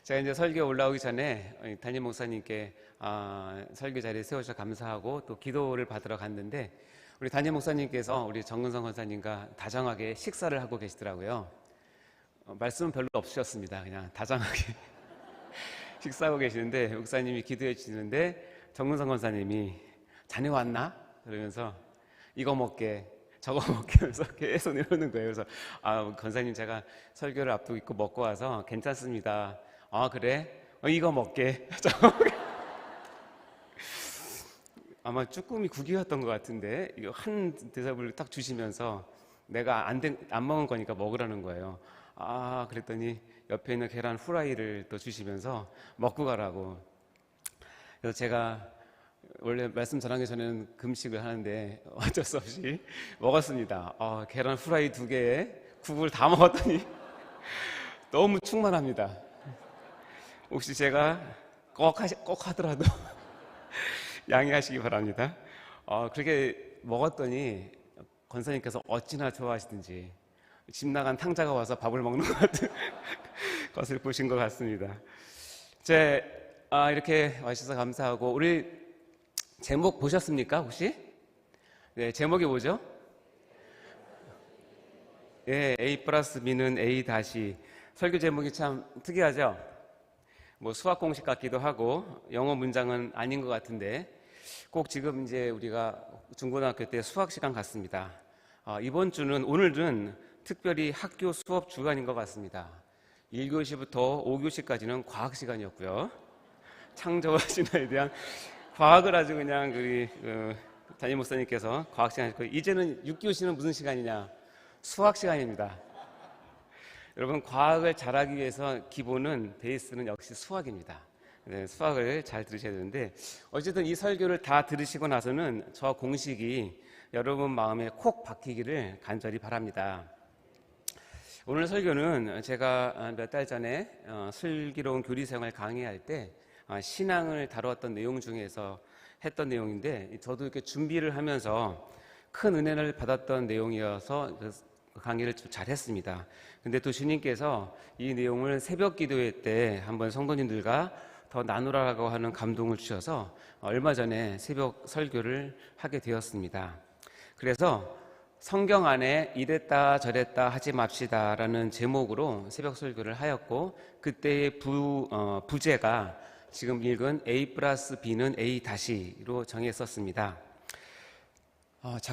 제가 이제 설교 올라오기 전에 담임 목사님께 설교 자리에 세워주셔서 감사하고 또 기도를 받으러 갔는데 우리 담임 목사님께서 우리 정근성 권사님과 다정하게 식사를 하고 계시더라고요. 말씀은 별로 없으셨습니다. 그냥 다정하게 식사하고 계시는데 목사님이 기도해 주시는데 정근성 권사님이 자네 왔나? 그러면서 이거 먹게 저거 먹게 하면서 계속 이러는 거예요. 그래서 권사님 제가 설교를 앞두고 있고 먹고 와서 괜찮습니다. 그래? 이거 먹게 저거 먹게. 아마 쭈꾸미 국이었던 것 같은데 이거 한 대접을 딱 주시면서 내가 안 먹은 거니까 먹으라는 거예요. 그랬더니 옆에 있는 계란 후라이를 또 주시면서 먹고 가라고. 그래서 제가 원래 말씀 전하기 전에는 금식을 하는데 어쩔 수 없이 먹었습니다. 계란 후라이 2개에 국을 다 먹었더니 너무 충만합니다. 혹시 제가 꼭 하더라도 양해하시기 바랍니다. 그렇게 먹었더니 권사님께서 어찌나 좋아하시든지 집 나간 탕자가 와서 밥을 먹는 것 같은 것을 보신 것 같습니다. 이렇게 와주셔서 감사하고 우리 제목 보셨습니까 혹시? 네, 제목이 뭐죠? 네, A 플러스 B는 A 다시. 설교 제목이 참 특이하죠? 뭐 수학 공식 같기도 하고 영어 문장은 아닌 것 같은데 꼭 지금 이제 우리가 중고등학교 때 수학 시간 같습니다. 오늘은 특별히 학교 수업 주간인 것 같습니다. 1교시부터 5교시까지는 과학 시간이었고요. 창조와 진화에 대한 과학을 아주 그냥 우리 담임 목사님께서 과학 시간 하셨고 이제는 6교시는 무슨 시간이냐? 수학 시간입니다. 여러분 과학을 잘하기 위해서 기본은 베이스는 역시 수학입니다. 네, 수학을 잘 들으셔야 되는데 어쨌든 이 설교를 다 들으시고 나서는 저 공식이 여러분 마음에 콕 박히기를 간절히 바랍니다. 오늘 설교는 제가 몇 달 전에 슬기로운 교리생활 강의할 때 신앙을 다루었던 내용 중에서 했던 내용인데 저도 이렇게 준비를 하면서 큰 은혜를 받았던 내용이어서 강의를 좀 잘했습니다. 근데 또 주님께서 이 내용을 새벽 기도회 때 한번 성도님들과 더 나누라고 하는 감동을 주셔서 얼마 전에 새벽 설교를 하게 되었습니다. 그래서 성경 안에 이랬다 저랬다 하지 맙시다라는 제목으로 새벽 설교를 하였고 그때의 부제가 지금 읽은 A 플러스 B는 A 다시로 정했었습니다.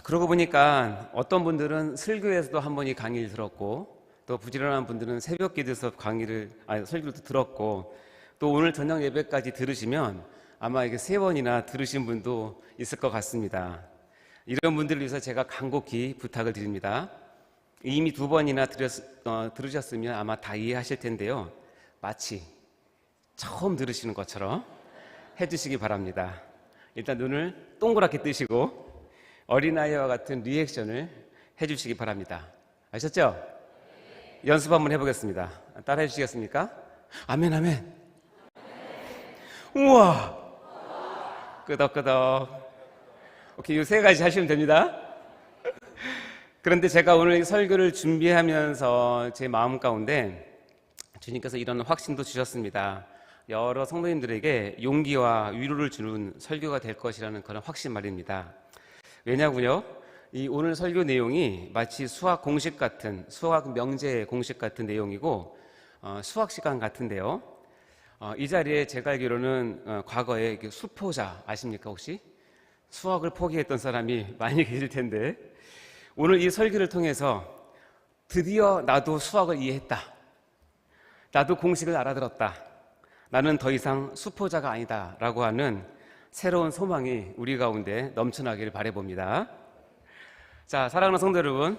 그러고 보니까 어떤 분들은 설교에서도 한 번 이 강의를 들었고 또 부지런한 분들은 새벽 기도에서 설교를 들었고 또 오늘 저녁 예배까지 들으시면 아마 이게 3번이나 들으신 분도 있을 것 같습니다. 이런 분들을 위해서 제가 간곡히 부탁을 드립니다. 이미 2번이나 들으셨으면 아마 다 이해하실 텐데요. 마치 처음 들으시는 것처럼 해주시기 바랍니다. 일단 눈을 동그랗게 뜨시고 어린아이와 같은 리액션을 해주시기 바랍니다. 아셨죠? 연습 한번 해보겠습니다. 따라해 주시겠습니까? 아멘 아멘. 우와 끄덕끄덕. 오케이, 이 3가지 하시면 됩니다. 그런데 제가 오늘 설교를 준비하면서 제 마음 가운데 주님께서 이런 확신도 주셨습니다. 여러 성도님들에게 용기와 위로를 주는 설교가 될 것이라는 그런 확신 말입니다. 왜냐고요? 이 오늘 설교 내용이 마치 수학 공식 같은, 수학 명제 공식 같은 내용이고 수학 시간 같은데요. 이 자리에 제가 알기로는 과거에 수포자 아십니까 혹시? 수학을 포기했던 사람이 많이 계실 텐데 오늘 이 설교를 통해서 드디어 나도 수학을 이해했다. 나도 공식을 알아들었다. 나는 더 이상 수포자가 아니다 라고 하는 새로운 소망이 우리 가운데 넘쳐나기를 바라봅니다. 자, 사랑하는 성도 여러분,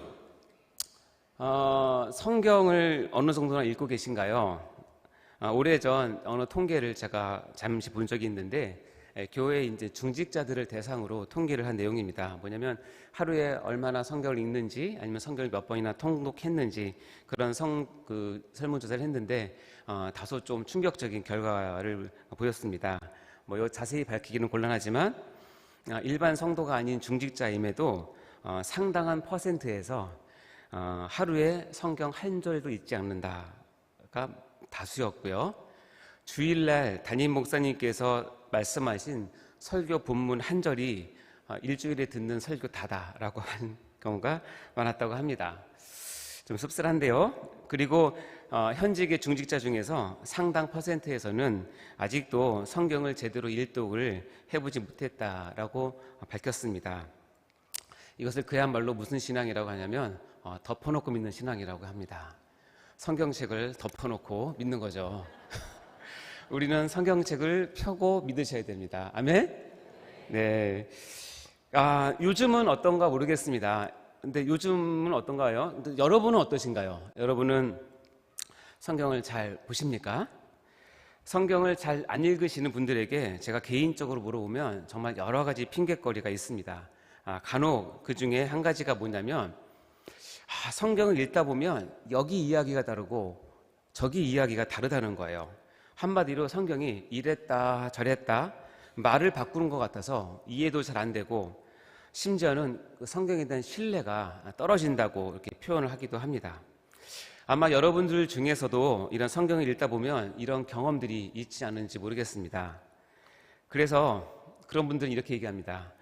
성경을 어느 정도나 읽고 계신가요? 오래전 어느 통계를 제가 잠시 본 적이 있는데 교회 이제 중직자들을 대상으로 통계를 한 내용입니다. 뭐냐면 하루에 얼마나 성경을 읽는지 아니면 성경을 몇 번이나 통독했는지 그런 설문조사를 했는데 다소 좀 충격적인 결과를 보였습니다. 자세히 밝히기는 곤란하지만 일반 성도가 아닌 중직자임에도 상당한 퍼센트에서 하루에 성경 한 절도 읽지 않는다가 다수였고요. 주일날 담임 목사님께서 말씀하신 설교 본문 한 절이 일주일에 듣는 설교 다다라고 한 경우가 많았다고 합니다. 좀 씁쓸한데요. 그리고 현직의 중직자 중에서 상당 퍼센트에서는 아직도 성경을 제대로 일독을 해보지 못했다라고 밝혔습니다. 이것을 그야말로 무슨 신앙이라고 하냐면 덮어놓고 믿는 신앙이라고 합니다. 성경책을 덮어놓고 믿는 거죠. 우리는 성경책을 펴고 믿으셔야 됩니다. 아멘? 네. 요즘은 어떤가 모르겠습니다. 근데 요즘은 어떤가요? 근데 여러분은 어떠신가요? 여러분은 성경을 잘 보십니까? 성경을 잘 안 읽으시는 분들에게 제가 개인적으로 물어보면 정말 여러 가지 핑곗거리가 있습니다. 간혹 그 중에 한 가지가 뭐냐면 성경을 읽다 보면 여기 이야기가 다르고 저기 이야기가 다르다는 거예요. 한마디로 성경이 이랬다 저랬다 말을 바꾸는 것 같아서 이해도 잘 안 되고 심지어는 그 성경에 대한 신뢰가 떨어진다고 이렇게 표현을 하기도 합니다. 아마 여러분들 중에서도 이런 성경을 읽다 보면 이런 경험들이 있지 않은지 모르겠습니다. 그래서 그런 분들은 이렇게 얘기합니다.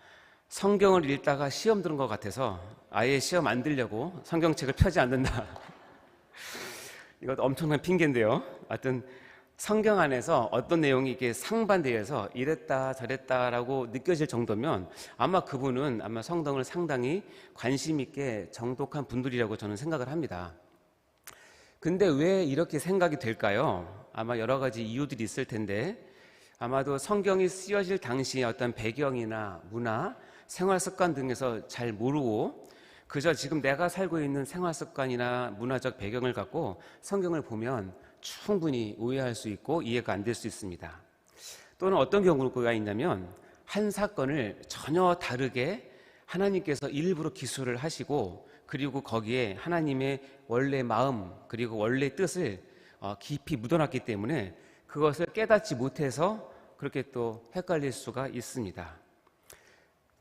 성경을 읽다가 시험 들은 것 같아서 아예 시험 안 들려고 성경책을 펴지 않는다. 이것도 엄청난 핑계인데요. 하여튼 성경 안에서 어떤 내용이 이렇게 상반되어서 이랬다 저랬다라고 느껴질 정도면 아마 그분은 성경을 상당히 관심 있게 정독한 분들이라고 저는 생각을 합니다. 근데 왜 이렇게 생각이 될까요? 아마 여러 가지 이유들이 있을 텐데 아마도 성경이 쓰여질 당시의 어떤 배경이나 문화, 생활 습관 등에서 잘 모르고 그저 지금 내가 살고 있는 생활 습관이나 문화적 배경을 갖고 성경을 보면 충분히 오해할 수 있고 이해가 안 될 수 있습니다. 또는 어떤 경우가 있냐면 한 사건을 전혀 다르게 하나님께서 일부러 기술을 하시고 그리고 거기에 하나님의 원래 마음 그리고 원래 뜻을 깊이 묻어놨기 때문에 그것을 깨닫지 못해서 그렇게 또 헷갈릴 수가 있습니다.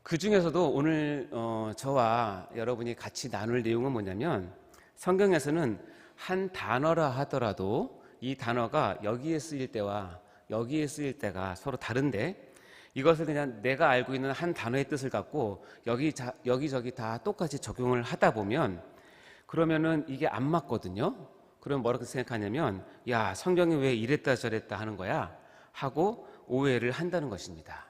그 중에서도 오늘 저와 여러분이 같이 나눌 내용은 뭐냐면 성경에서는 한 단어라 하더라도 이 단어가 여기에 쓰일 때와 여기에 쓰일 때가 서로 다른데 이것을 그냥 내가 알고 있는 한 단어의 뜻을 갖고 여기저기 다 똑같이 적용을 하다 보면 그러면은 이게 안 맞거든요. 그럼 뭐라고 생각하냐면 야 성경이 왜 이랬다 저랬다 하는 거야 하고 오해를 한다는 것입니다.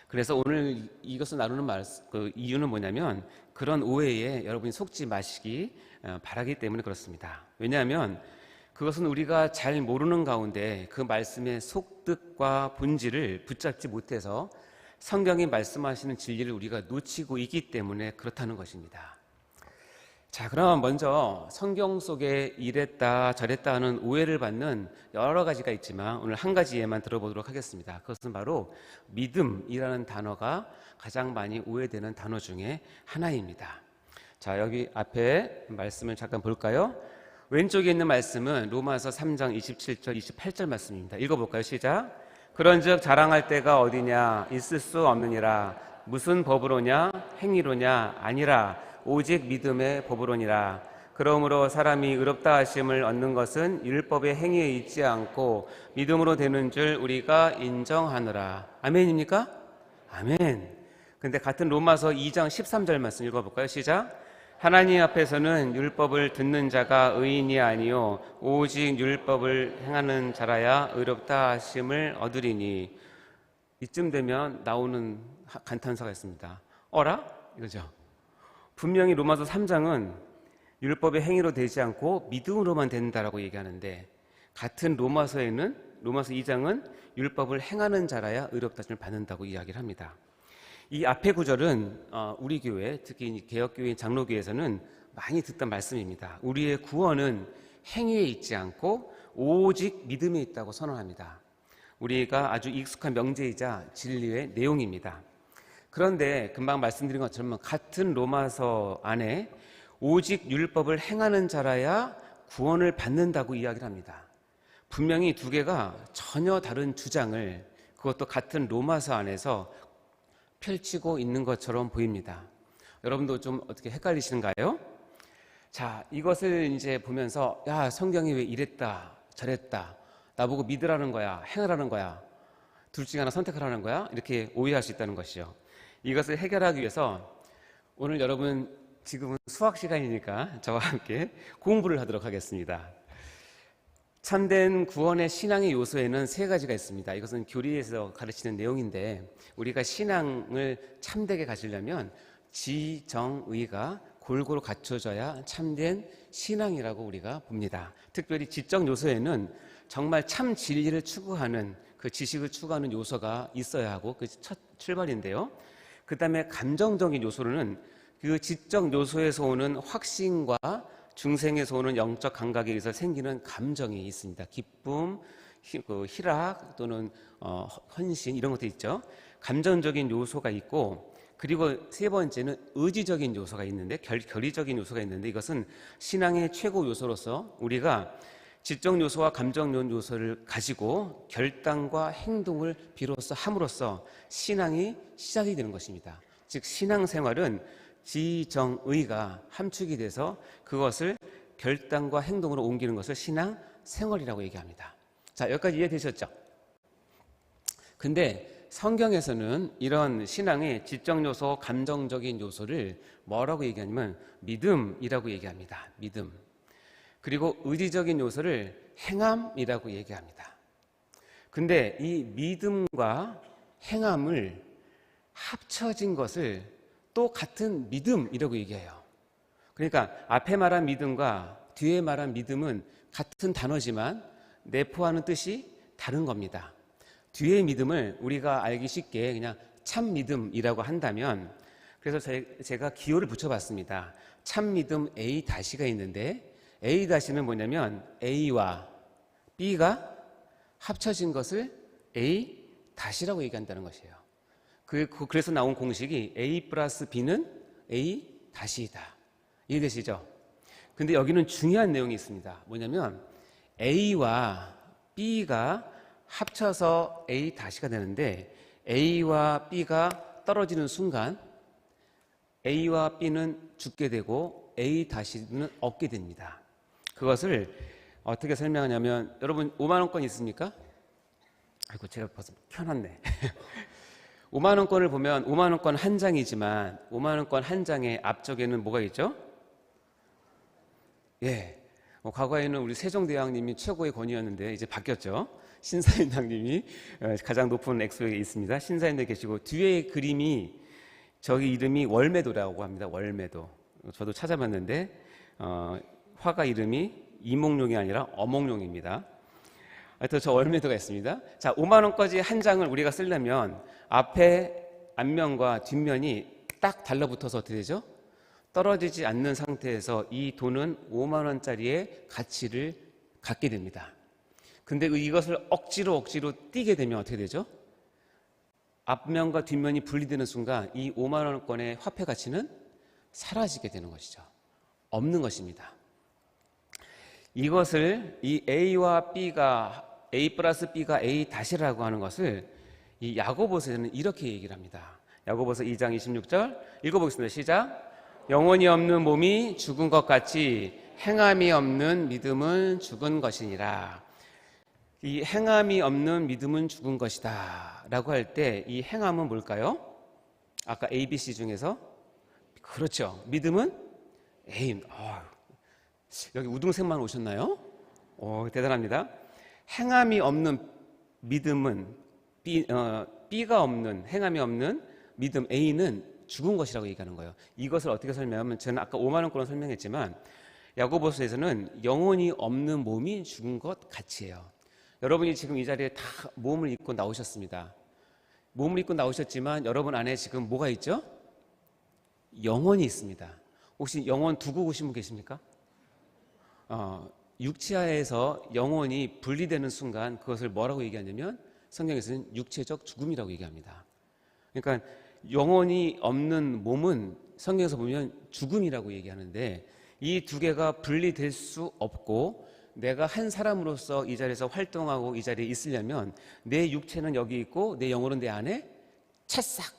그래서 오늘 이것을 나누는 그 이유는 뭐냐면 그런 오해에 여러분이 속지 마시기 바라기 때문에 그렇습니다. 왜냐하면 그것은 우리가 잘 모르는 가운데 그 말씀의 속뜻과 본질을 붙잡지 못해서 성경이 말씀하시는 진리를 우리가 놓치고 있기 때문에 그렇다는 것입니다. 자, 그럼 먼저 성경 속에 이랬다 저랬다 하는 오해를 받는 여러 가지가 있지만 오늘 한 가지 예만 들어보도록 하겠습니다. 그것은 바로 믿음이라는 단어가 가장 많이 오해되는 단어 중에 하나입니다. 자, 여기 앞에 말씀을 잠깐 볼까요? 왼쪽에 있는 말씀은 로마서 3장 27절 28절 말씀입니다. 읽어볼까요? 시작. 그런즉 자랑할 때가 어디냐 있을 수 없느니라. 무슨 법으로냐 행위로냐 아니라 오직 믿음의 법으로니라. 그러므로 사람이 의롭다 하심을 얻는 것은 율법의 행위에 있지 않고 믿음으로 되는 줄 우리가 인정하노라. 아멘입니까? 아멘. 근데 같은 로마서 2장 13절 말씀 읽어볼까요? 시작. 하나님 앞에서는 율법을 듣는 자가 의인이 아니요 오직 율법을 행하는 자라야 의롭다 하심을 얻으리니. 이쯤 되면 나오는 감탄사가 있습니다. 어라? 이거죠. 분명히 로마서 3장은 율법의 행위로 되지 않고 믿음으로만 된다라고 얘기하는데 같은 로마서에는 로마서 2장은 율법을 행하는 자라야 의롭다 하심을 받는다고 이야기를 합니다. 이 앞의 구절은 우리 교회 특히 개혁교회 장로교회에서는 많이 듣던 말씀입니다. 우리의 구원은 행위에 있지 않고 오직 믿음에 있다고 선언합니다. 우리가 아주 익숙한 명제이자 진리의 내용입니다. 그런데 금방 말씀드린 것처럼 같은 로마서 안에 오직 율법을 행하는 자라야 구원을 받는다고 이야기를 합니다. 분명히 두 개가 전혀 다른 주장을 그것도 같은 로마서 안에서 펼치고 있는 것처럼 보입니다. 여러분도 좀 어떻게 헷갈리시는가요? 자, 이것을 이제 보면서 야, 성경이 왜 이랬다 저랬다 나보고 믿으라는 거야 행하라는 거야 둘 중에 하나 선택하라는 거야 이렇게 오해할 수 있다는 것이요. 이것을 해결하기 위해서 오늘 여러분 지금은 수학 시간이니까 저와 함께 공부를 하도록 하겠습니다. 참된 구원의 신앙의 요소에는 세 가지가 있습니다. 이것은 교리에서 가르치는 내용인데 우리가 신앙을 참되게 가지려면 지정의가 골고루 갖춰져야 참된 신앙이라고 우리가 봅니다. 특별히 지적 요소에는 정말 참 진리를 추구하는 그 지식을 추구하는 요소가 있어야 하고 그 첫 출발인데요. 그 다음에 감정적인 요소로는 그 지적 요소에서 오는 확신과 중생에서 오는 영적 감각에 의해서 생기는 감정이 있습니다. 기쁨, 희락 또는 헌신 이런 것도 있죠. 감정적인 요소가 있고 그리고 세 번째는 의지적인 요소가 있는데 결의적인 요소가 있는데 이것은 신앙의 최고 요소로서 우리가 지적 요소와 감정 요소를 가지고 결단과 행동을 비로소 함으로써 신앙이 시작이 되는 것입니다. 즉 신앙생활은 지정의가 함축이 돼서 그것을 결단과 행동으로 옮기는 것을 신앙생활이라고 얘기합니다. 자, 여기까지 이해되셨죠? 근데 성경에서는 이런 신앙의 지적 요소, 감정적인 요소를 뭐라고 얘기하냐면 믿음이라고 얘기합니다. 믿음. 그리고 의지적인 요소를 행함이라고 얘기합니다. 근데 이 믿음과 행함을 합쳐진 것을 또 같은 믿음이라고 얘기해요. 그러니까 앞에 말한 믿음과 뒤에 말한 믿음은 같은 단어지만 내포하는 뜻이 다른 겁니다. 뒤의 믿음을 우리가 알기 쉽게 그냥 참 믿음이라고 한다면 그래서 제가 기호를 붙여봤습니다. 참 믿음 A-가 있는데 A-는 뭐냐면 A와 B가 합쳐진 것을 A-라고 얘기한다는 것이에요. 그래서 나온 공식이 A 플러스 B는 A-이다. 이해되시죠? 근데 여기는 중요한 내용이 있습니다. 뭐냐면 A와 B가 합쳐서 A-가 되는데 A와 B가 떨어지는 순간 A와 B는 죽게 되고 A-는 얻게 됩니다. 그것을 어떻게 설명하냐면 여러분 5만 원권 있습니까? 아이고 제가 벌써 켜놨네. 5만 원권을 보면 5만 원권 한 장이지만 5만 원권 한 장의 앞쪽에는 뭐가 있죠? 예, 과거에는 우리 세종대왕님이 최고의 권위였는데 이제 바뀌었죠. 신사임당님이 가장 높은 액수에 있습니다. 신사임당 계시고 뒤에 그림이 저기 이름이 월매도라고 합니다. 월매도. 저도 찾아봤는데 화가 이름이 이몽룡이 아니라 어몽룡입니다. 하여튼 저 월매도가 있습니다. 자, 5만 원까지 한 장을 우리가 쓰려면 앞에 앞면과 뒷면이 딱 달라붙어서 어떻게 되죠? 떨어지지 않는 상태에서 이 돈은 5만 원짜리의 가치를 갖게 됩니다. 근데 이것을 억지로 띄게 되면 어떻게 되죠? 앞면과 뒷면이 분리되는 순간 이 5만 원권의 화폐 가치는 사라지게 되는 것이죠. 없는 것입니다. 이것을 이 A와 B가 A 플러스 B가 A-라고 하는 것을 이 야고보서에는 이렇게 얘기를 합니다. 야고보서 2장 26절 읽어보겠습니다. 시작. 영혼이 없는 몸이 죽은 것 같이 행함이 없는 믿음은 죽은 것이니라. 이 행함이 없는 믿음은 죽은 것이다 라고 할 때 이 행함은 뭘까요? 아까 A, B, C 중에서 그렇죠. 믿음은 A. 여기 우등생만 오셨나요? 대단합니다. 행함이 없는 믿음은 B가 없는 행함이 없는 믿음 A는 죽은 것이라고 얘기하는 거예요. 이것을 어떻게 설명하면 저는 아까 5만 원권을 설명했지만 야고보서에서는 영혼이 없는 몸이 죽은 것 같이예요. 여러분이 지금 이 자리에 다 몸을 입고 나오셨습니다. 몸을 입고 나오셨지만 여러분 안에 지금 뭐가 있죠? 영혼이 있습니다. 혹시 영혼 두고 오신 분 계십니까? 육체에서 영혼이 분리되는 순간 그것을 뭐라고 얘기하냐면 성경에서는 육체적 죽음이라고 얘기합니다. 그러니까 영혼이 없는 몸은 성경에서 보면 죽음이라고 얘기하는데 이 두 개가 분리될 수 없고 내가 한 사람으로서 이 자리에서 활동하고 이 자리에 있으려면 내 육체는 여기 있고 내 영혼은 내 안에 찰싹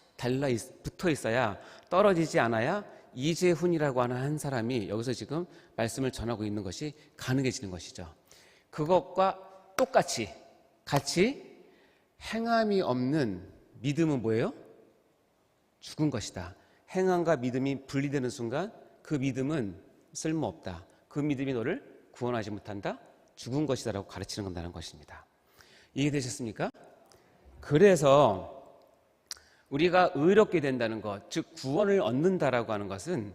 붙어 있어야 떨어지지 않아야 이재훈이라고 하는 한 사람이 여기서 지금 말씀을 전하고 있는 것이 가능해지는 것이죠. 그것과 똑같이 같이 행함이 없는 믿음은 뭐예요? 죽은 것이다. 행함과 믿음이 분리되는 순간 그 믿음은 쓸모없다. 그 믿음이 너를 구원하지 못한다. 죽은 것이다라고 가르치는 건다는 것입니다. 이해되셨습니까? 그래서 우리가 의롭게 된다는 것, 즉 구원을 얻는다라고 하는 것은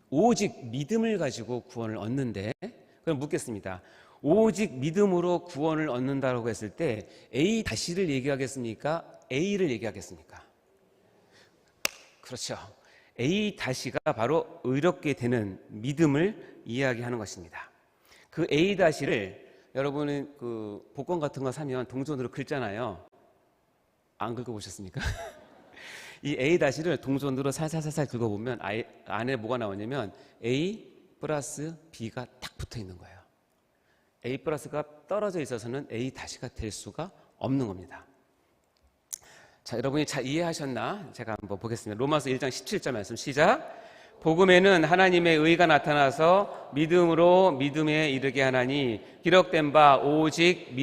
오직 믿음을 가지고 구원을 얻는데, 그럼 묻겠습니다. 오직 믿음으로 구원을 얻는다라고 했을 때 A 다시를 얘기하겠습니까? A를 얘기하겠습니까? 그렇죠. A 다시가 바로 의롭게 되는 믿음을 이야기하는 것입니다. 그 A 다시를 여러분은 그 복권 같은 거 사면 동전으로 긁잖아요. 안 긁어보셨습니까? 이 A 다시를 동전으로 살살살살 긁어보면 안에 뭐가 나오냐면 A 플러스 B가 딱 붙어 있는 거예요. A 플러스가 떨어져 있어서는 A 다시가 될 수가 없는 겁니다. 자, 여러분이 잘 이해하셨나? 제가 한번 보겠습니다. 로마서 1장 17절 말씀 시작. 복음에는 하나님의 의가 나타나서 믿음으로 믿음에 이르게 하나니 기록된 바 오직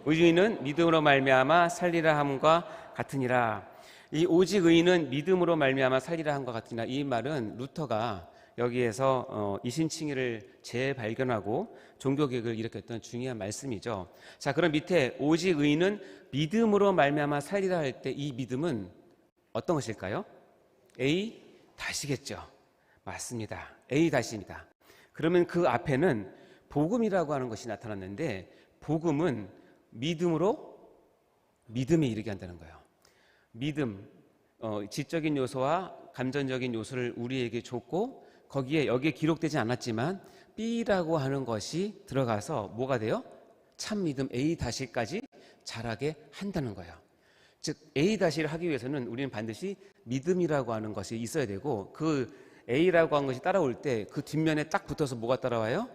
의인은 믿음으로 말미암아 살리라 함과 같으니라. 이 오직 의인은 믿음으로 말미암아 살리라 함과 같으니라. 이 말은 루터가 여기에서 이신칭의를 재발견하고 종교개혁을 일으켰던 중요한 말씀이죠. 자, 그럼 밑에 오직 의인은 믿음으로 말미암아 살리라 할 때 이 믿음은 어떤 것일까요? A 다시겠죠. 맞습니다. A 다시입니다. 그러면 그 앞에는 복음이라고 하는 것이 나타났는데 복음은 믿음으로 믿음에 이르게 한다는 거예요. 믿음, 지적인 요소와 감정적인 요소를 우리에게 줬고 거기에 여기에 기록되지 않았지만 B라고 하는 것이 들어가서 뭐가 돼요? 참 믿음 A 다시까지 자라게 한다는 거예요. 즉 A 다시를 하기 위해서는 우리는 반드시 믿음이라고 하는 것이 있어야 되고 그 A라고 하는 것이 따라올 때 그 뒷면에 딱 붙어서 뭐가 따라와요?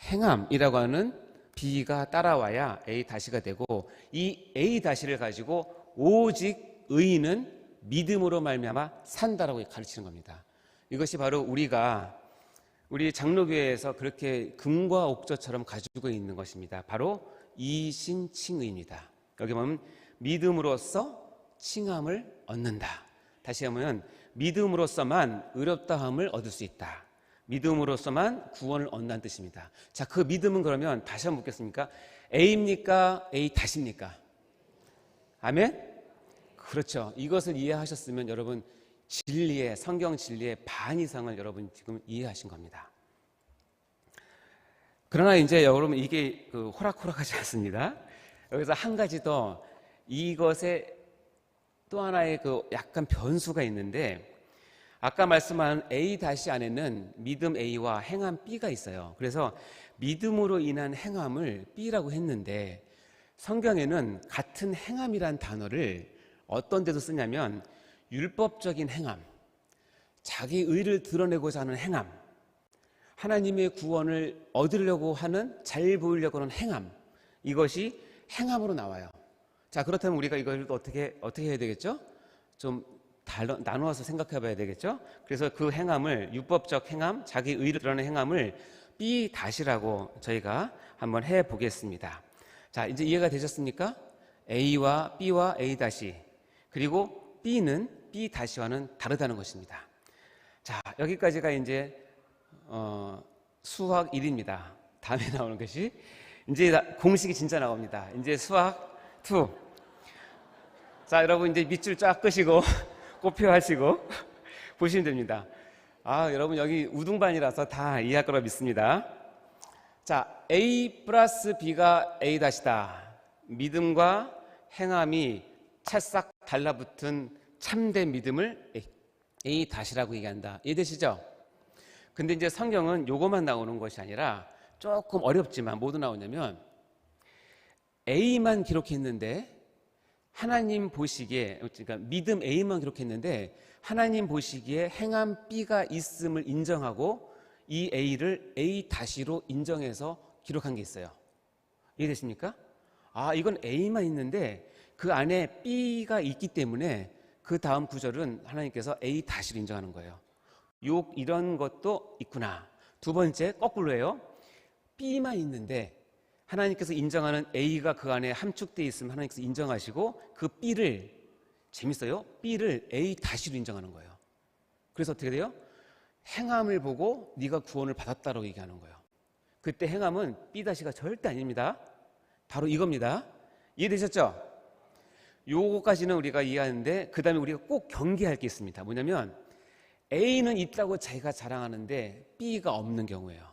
행함이라고 하는 B가 따라와야 A 다시가 되고 이 A 다시를 가지고 오직 의인은 믿음으로 말미암아 산다라고 가르치는 겁니다. 이것이 바로 우리 장로교회에서 그렇게 금과 옥조처럼 가지고 있는 것입니다. 바로 이신칭의입니다. 여기 보면 믿음으로써 칭함을 얻는다. 다시 하면 믿음으로써만 의롭다함을 얻을 수 있다. 믿음으로써만 구원을 얻는다는 뜻입니다. 자, 그 믿음은 그러면 다시 한번 묻겠습니까? A입니까? A 다시입니까? 아멘? 그렇죠. 이것을 이해하셨으면 여러분 성경 진리의 반 이상을 여러분 지금 이해하신 겁니다. 그러나 이제 여러분 이게 호락호락하지 않습니다. 여기서 한 가지 더 이것에 또 하나의 약간 변수가 있는데 아까 말씀한 A 다시 안에는 믿음 A와 행함 B가 있어요. 그래서 믿음으로 인한 행함을 B라고 했는데 성경에는 같은 행함이란 단어를 어떤 데도 쓰냐면 율법적인 행함, 자기 의를 드러내고자 하는 행함, 하나님의 구원을 얻으려고 하는 잘 보이려고 하는 행함, 이것이 행함으로 나와요. 자, 그렇다면 우리가 이걸 어떻게 해야 되겠죠? 좀 나누어서 생각해 봐야 되겠죠? 그래서 그 행함을 율법적 행함, 자기 의를 드러내는 행함을 B 다시라고 저희가 한번 해 보겠습니다. 자, 이제 이해가 되셨습니까? A와 B와 A 다시, 그리고 B는 B 다시와는 다르다는 것입니다. 자, 여기까지가 이제 수학 1입니다. 다음에 나오는 것이 이제 공식이 진짜 나옵니다. 이제 수학 2. 자, 여러분 이제 밑줄 쫙 끄시고 꽃표 하시고 보시면 됩니다. 아, 여러분 여기 우등반이라서 다 이해할 거라 믿습니다. 자, A 플러스 B가 A 다시다. 믿음과 행함이 찰싹 달라붙은 참된 믿음을 A 다시라고 얘기한다. 이해되시죠? 근데 이제 성경은 요것만 나오는 것이 아니라 조금 어렵지만 뭐도 나오냐면 A만 기록했는데 하나님 보시기에, 그러니까 믿음 A만 기록했는데 하나님 보시기에 행함 B가 있음을 인정하고 이 A를 A 다시로 인정해서 기록한 게 있어요. 이해되십니까? 아, 이건 A만 있는데 그 안에 B가 있기 때문에 그 다음 구절은 하나님께서 A 다시로 인정하는 거예요. 이런 것도 있구나. 두 번째, 거꾸로예요. B만 있는데 하나님께서 인정하는 A가 그 안에 함축되어 있으면 하나님께서 인정하시고 그 B를, 재밌어요, B를 A-로 인정하는 거예요. 그래서 어떻게 돼요? 행함을 보고 네가 구원을 받았다고 얘기하는 거예요. 그때 행함은 B-가 절대 아닙니다. 바로 이겁니다. 이해되셨죠? 요거까지는 우리가 이해하는데, 그 다음에 우리가 꼭 경계할 게 있습니다. 뭐냐면 A는 있다고 자기가 자랑하는데 B가 없는 경우예요.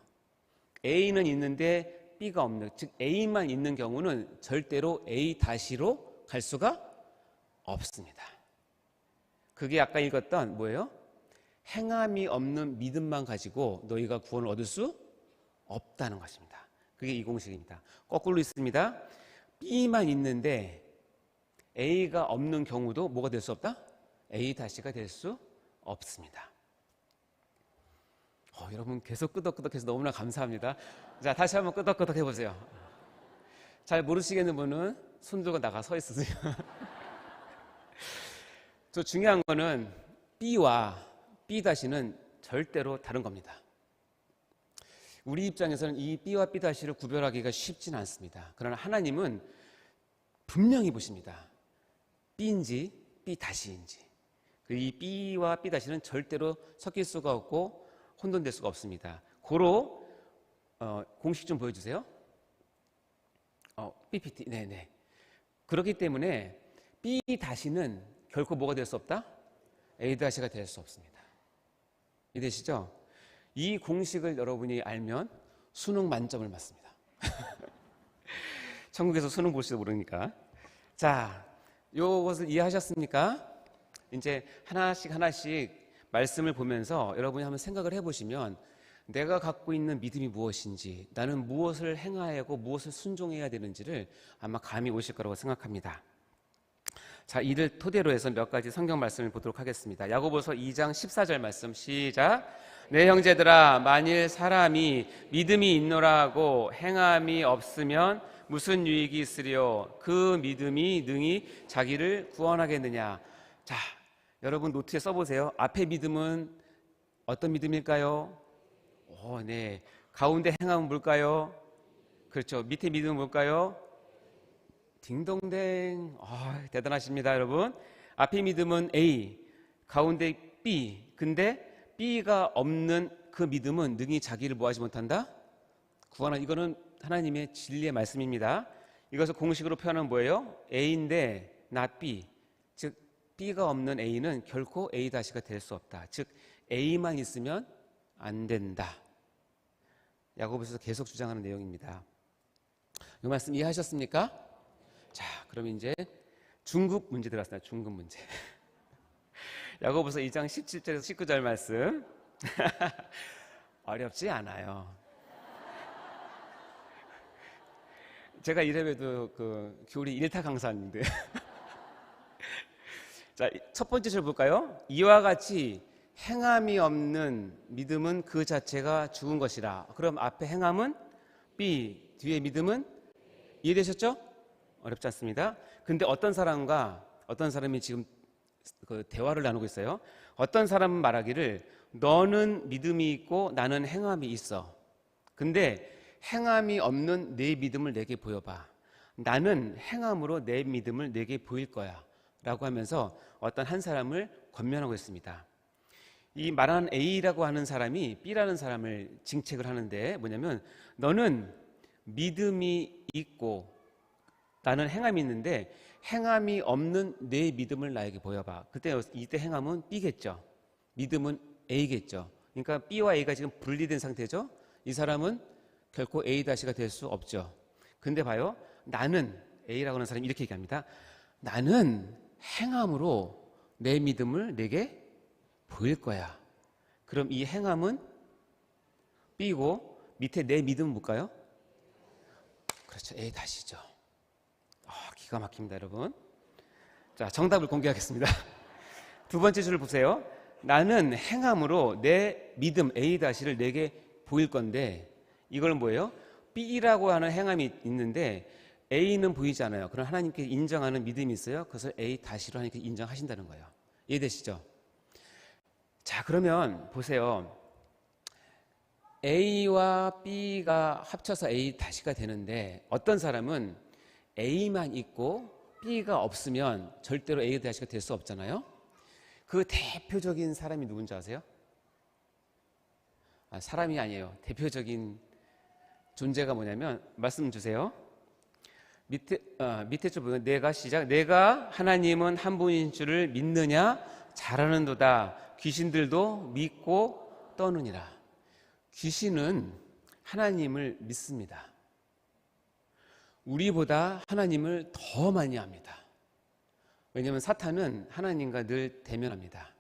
A는 있는데 B가 없는, 즉 A만 있는 경우는 절대로 A-로 갈 수가 없습니다. 그게 아까 읽었던 뭐예요? 행함이 없는 믿음만 가지고 너희가 구원을 얻을 수 없다는 것입니다. 그게 이 공식입니다. 거꾸로 있습니다. B만 있는데 A가 없는 경우도 뭐가 될 수 없다? A-가 될 수 없습니다. 여러분 계속 끄덕끄덕해서 너무나 감사합니다. 자, 다시 한번 끄덕끄덕 해보세요. 잘 모르시겠는 분은 손 들고 나가 서 있으세요. 저 중요한 거는 B와 B-는 절대로 다른 겁니다. 우리 입장에서는 이 B와 B-를 구별하기가 쉽지는 않습니다. 그러나 하나님은 분명히 보십니다. B인지 B-인지. 이 B와 B-는 절대로 섞일 수가 없고 혼돈될 수가 없습니다. 고로 공식 좀 보여주세요. PPT. 네네. 그렇기 때문에 B-는 결코 뭐가 될 수 없다? A-가 될 수 없습니다. 이해되시죠? 이 공식을 여러분이 알면 수능 만점을 맞습니다. 천국에서 수능 볼지도 모르니까. 자, 요것을 이해하셨습니까? 이제 하나씩 말씀을 보면서 여러분이 한번 생각을 해보시면 내가 갖고 있는 믿음이 무엇인지, 나는 무엇을 행해야 하고 무엇을 순종해야 되는지를 아마 감이 오실 거라고 생각합니다. 자, 이를 토대로 해서 몇 가지 성경 말씀을 보도록 하겠습니다. 야고보서 2장 14절 말씀 시작. 내 형제들아, 만일 사람이 믿음이 있노라 하고 행함이 없으면 무슨 유익이 있으리요? 그 믿음이 능히 자기를 구원하겠느냐? 자, 여러분 노트에 써보세요. 앞에 믿음은 어떤 믿음일까요? 네. 가운데 행함은 뭘까요? 그렇죠. 밑에 믿음은 뭘까요? 딩동댕. 대단하십니다, 여러분. 앞에 믿음은 A, 가운데 B. 근데 B가 없는 그 믿음은 능히 자기를 뭐하지 못한다? 구원한. 이거는 하나님의 진리의 말씀입니다. 이것을 공식으로 표현하면 뭐예요? A인데 not B. 즉 B가 없는 A는 결코 A-가 될 수 없다. 즉 A만 있으면 안 된다. 야고보서에서 계속 주장하는 내용입니다. 이 말씀 이해하셨습니까? 자, 그럼 이제 중급 문제 들어왔습니다. 중급 문제. 야고보서 2장 17절에서 19절 말씀. 어렵지 않아요. 제가 이래봬도 그 교리 1타 강사인데. 자, 첫 번째 절 볼까요? 이와 같이 행함이 없는 믿음은 그 자체가 죽은 것이라. 그럼 앞에 행함은 B, 뒤에 믿음은 이해되셨죠? 어렵지 않습니다. 근데 어떤 사람이 지금 그 대화를 나누고 있어요. 어떤 사람은 말하기를 너는 믿음이 있고 나는 행함이 있어. 근데 행함이 없는 내 믿음을 내게 보여봐. 나는 행함으로 내 믿음을 내게 보일 거야. 라고 하면서 어떤 한 사람을 권면하고 있습니다. 이 말하는 A라고 하는 사람이 B라는 사람을 징책을 하는데 뭐냐면 너는 믿음이 있고 나는 행함이 있는데 행함이 없는 내 믿음을 나에게 보여봐. 이때 행함은 B겠죠. 믿음은 A겠죠. 그러니까 B와 A가 지금 분리된 상태죠. 이 사람은 결코 A-가 될 수 없죠. 근데 봐요. 나는 A라고 하는 사람이 이렇게 얘기합니다. 나는 행함으로 내 믿음을 내게 보일 거야. 그럼 이 행함은 B고 밑에 내 믿음은 뭘까요? 그렇죠. A-죠. 기가 막힙니다, 여러분. 자, 정답을 공개하겠습니다. 두 번째 줄을 보세요. 나는 행함으로 내 믿음 A-를 내게 보일 건데 이걸 뭐예요? B라고 하는 행함이 있는데 A는 보이지 않아요. 그럼 하나님께 인정하는 믿음이 있어요. 그것을 A-로 하나님께 인정하신다는 거예요. 이해되시죠? 자, 그러면 보세요. A와 B가 합쳐서 A 다시가 되는데 어떤 사람은 A만 있고 B가 없으면 절대로 A 다시가 될 수 없잖아요. 그 대표적인 사람이 누군지 아세요? 사람이 아니에요. 대표적인 존재가 뭐냐면 말씀 주세요. 밑에 줄 보면 내가 하나님은 한 분인 줄을 믿느냐 잘하는도다. 귀신들도 믿고 떠느니라. 귀신은 하나님을 믿습니다. 우리보다 하나님을 더 많이 합니다. 왜냐하면 사탄은 하나님과 늘 대면합니다.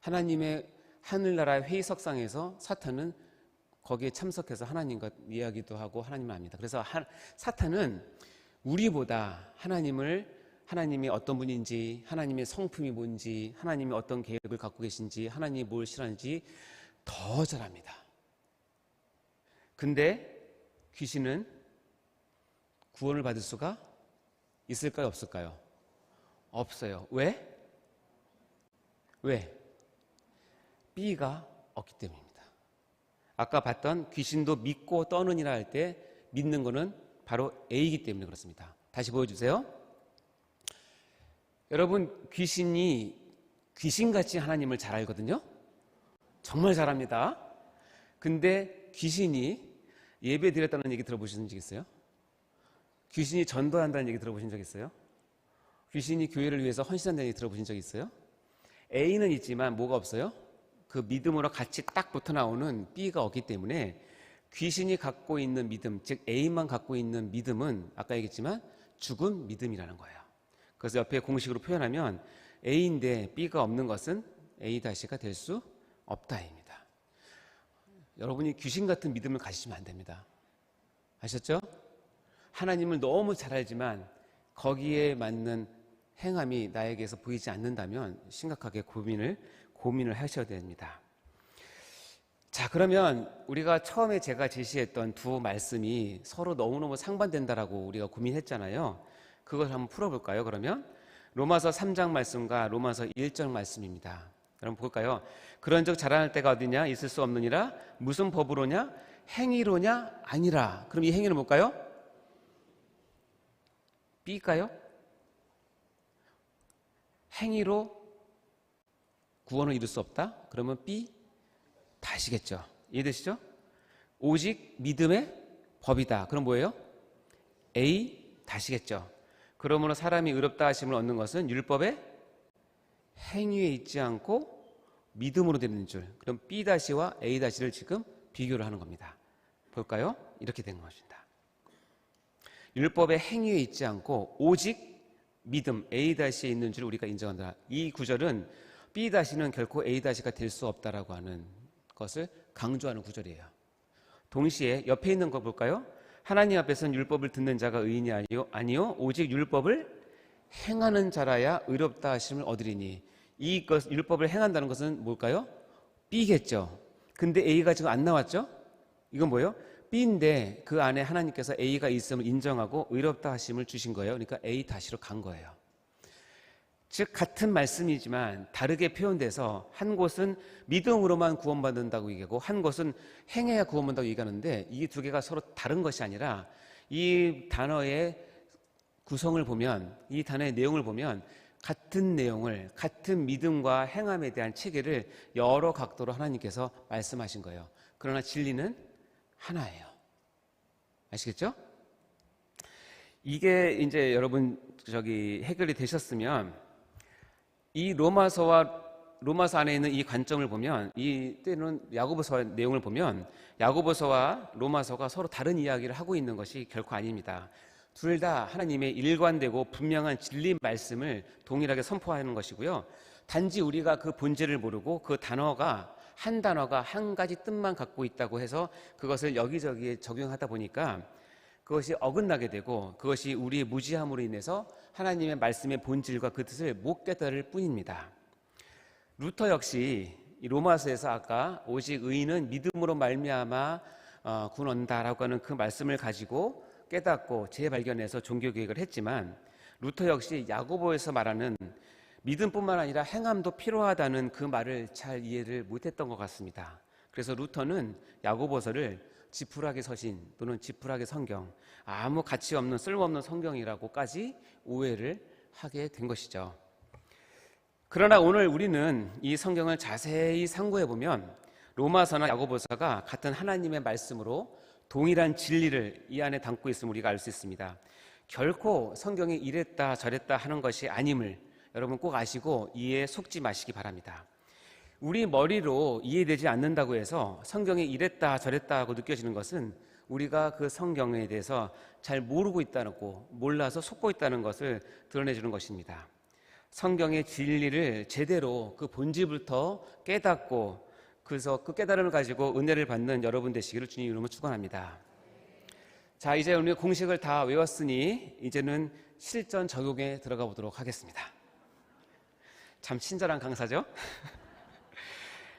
하나님의 하늘나라의 회의석상에서 사탄은 거기에 참석해서 하나님과 이야기도 하고 하나님을 압니다. 그래서 사탄은 우리보다 하나님이 어떤 분인지, 하나님의 성품이 뭔지, 하나님이 어떤 계획을 갖고 계신지, 하나님이 뭘 싫어하는지 더 잘 압니다. 근데 귀신은 구원을 받을 수가 있을까요? 없을까요? 없어요. 왜? B가 없기 때문입니다. 아까 봤던 귀신도 믿고 떠느니라 할 때 믿는 거는 바로 A이기 때문에 그렇습니다. 다시 보여주세요. 여러분, 귀신이 귀신같이 하나님을 잘 알거든요. 정말 잘합니다. 근데 귀신이 예배 드렸다는 얘기 들어보신 적 있어요? 귀신이 전도한다는 얘기 들어보신 적 있어요? 귀신이 교회를 위해서 헌신한다는 얘기 들어보신 적 있어요? A는 있지만 뭐가 없어요? 그 믿음으로 같이 딱 붙어 나오는 B가 없기 때문에 귀신이 갖고 있는 믿음, 즉 A만 갖고 있는 믿음은 아까 얘기했지만 죽은 믿음이라는 거예요. 그래서 옆에 공식으로 표현하면 A인데 B가 없는 것은 A-가 될 수 없다입니다. 여러분이 귀신 같은 믿음을 가지시면 안 됩니다. 아셨죠? 하나님을 너무 잘 알지만 거기에 맞는 행함이 나에게서 보이지 않는다면 심각하게 고민을 하셔야 됩니다. 자, 그러면 우리가 처음에 제가 제시했던 두 말씀이 서로 너무너무 상반된다라고 우리가 고민했잖아요. 그걸 한번 풀어볼까요? 그러면 로마서 3장 말씀과 로마서 1장 말씀입니다. 여러분 볼까요? 그런즉 자라날 때가 어디냐? 있을 수 없느니라. 무슨 법으로냐? 행위로냐? 아니라. 그럼 이 행위는 뭘까요? B일까요? 행위로 구원을 이룰 수 없다? 그러면 B 다시겠죠. 이해되시죠? 오직 믿음의 법이다. 그럼 뭐예요? A 다시겠죠. 그러므로 사람이 의롭다 하심을 얻는 것은 율법의 행위에 있지 않고 믿음으로 되는 줄. 그럼 B 다시와 A 다시를 지금 비교를 하는 겁니다. 볼까요? 이렇게 된 것입니다. 율법의 행위에 있지 않고 오직 믿음 A 다시에 있는 줄 우리가 인정한다. 이 구절은 B 다시는 결코 A 다시가 될 수 없다라고 하는 것을 강조하는 구절이에요. 동시에 옆에 있는 거 볼까요? 하나님 앞에서는 율법을 듣는 자가 의인이 아니요 오직 율법을 행하는 자라야 의롭다 하심을 얻으리니. 이것 율법을 행한다는 것은 뭘까요? B겠죠. 근데 A가 지금 안 나왔죠? 이건 뭐예요? B인데 그 안에 하나님께서 A가 있음을 인정하고 의롭다 하심을 주신 거예요. 그러니까 A 다시로 간 거예요. 즉 같은 말씀이지만 다르게 표현돼서 한 곳은 믿음으로만 구원받는다고 얘기하고 한 곳은 행해야 구원받는다고 얘기하는데 이 두 개가 서로 다른 것이 아니라 이 단어의 구성을 보면, 이 단어의 내용을 보면 같은 내용을, 같은 믿음과 행함에 대한 체계를 여러 각도로 하나님께서 말씀하신 거예요. 그러나 진리는 하나예요. 아시겠죠? 이게 이제 여러분 해결이 되셨으면 이 로마서 안에 있는 이 관점을 보면, 이 때는 야고보서 내용을 보면 야고보서와 로마서가 서로 다른 이야기를 하고 있는 것이 결코 아닙니다. 둘 다 하나님의 일관되고 분명한 진리 말씀을 동일하게 선포하는 것이고요. 단지 우리가 그 본질을 모르고 그 단어가 한 가지 뜻만 갖고 있다고 해서 그것을 여기저기에 적용하다 보니까 그것이 어긋나게 되고 그것이 우리의 무지함으로 인해서 하나님의 말씀의 본질과 그 뜻을 못 깨달을 뿐입니다. 루터 역시 이 로마서에서 아까 오직 의인은 믿음으로 말미암아 구원한다라고 하는 그 말씀을 가지고 깨닫고 재발견해서 종교개혁을 했지만 루터 역시 야고보에서 말하는 믿음뿐만 아니라 행함도 필요하다는 그 말을 잘 이해를 못했던 것 같습니다. 그래서 루터는 야고보서를 지푸라기 서신 또는 지푸라기 성경, 아무 가치 없는 쓸모없는 성경이라고까지 오해를 하게 된 것이죠. 그러나 오늘 우리는 이 성경을 자세히 상고해 보면 로마서나 야고보서가 같은 하나님의 말씀으로 동일한 진리를 이 안에 담고 있음을 우리가 알 수 있습니다. 결코 성경이 이랬다 저랬다 하는 것이 아님을 여러분 꼭 아시고 이해에 속지 마시기 바랍니다. 우리 머리로 이해되지 않는다고 해서 성경이 이랬다 저랬다 하고 느껴지는 것은 우리가 그 성경에 대해서 잘 모르고 있다고, 몰라서 속고 있다는 것을 드러내주는 것입니다. 성경의 진리를 제대로 그 본질부터 깨닫고 그래서 그 깨달음을 가지고 은혜를 받는 여러분 되시기를 주님 이름으로 축원합니다. 자, 이제 우리 공식을 다 외웠으니 이제는 실전 적용에 들어가 보도록 하겠습니다. 참 친절한 강사죠?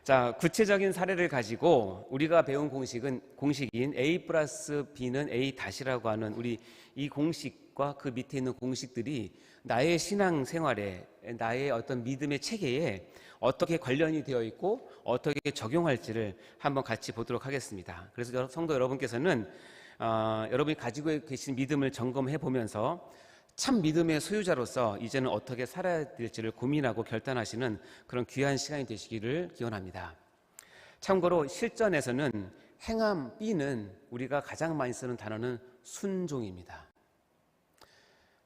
자, 구체적인 사례를 가지고 우리가 배운 공식인 A 플러스 B는 A 다시라고 하는 우리 이 공식과 그 밑에 있는 공식들이 나의 신앙 생활에, 나의 어떤 믿음의 체계에 어떻게 관련이 되어 있고 어떻게 적용할지를 한번 같이 보도록 하겠습니다. 그래서 성도 여러분께서는 여러분이 가지고 계신 믿음을 점검해 보면서 참 믿음의 소유자로서 이제는 어떻게 살아야 될지를 고민하고 결단하시는 그런 귀한 시간이 되시기를 기원합니다. 참고로 실전에서는 행함 B는 우리가 가장 많이 쓰는 단어는 순종입니다.